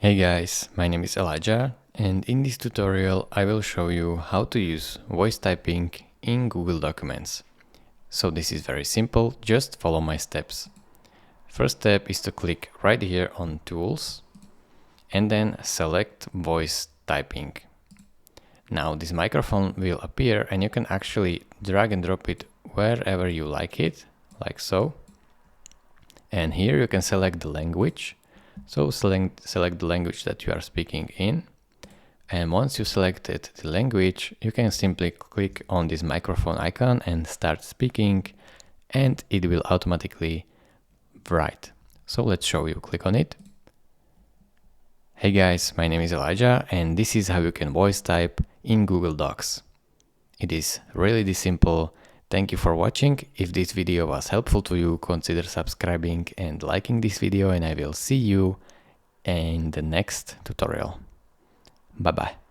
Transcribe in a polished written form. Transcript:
Hey guys, my name is Elijah, and in this tutorial I will show you how to use voice typing in Google Documents. So this is very simple, just follow my steps. First step is to click right here on Tools and then select Voice Typing. Now this microphone will appear and you can actually drag and drop it wherever you like it, like so. And here you can select the language. So select the language that you are speaking in. And once you selected the language, you can simply click on this microphone icon and start speaking, and it will automatically write. So let's show you. Click on it. Hey guys, my name is Elijah, and this is how you can voice type in Google Docs. It is really this simple. Thank you for watching. If this video was helpful to you, consider subscribing and liking this video, and I will see you in the next tutorial. Bye bye.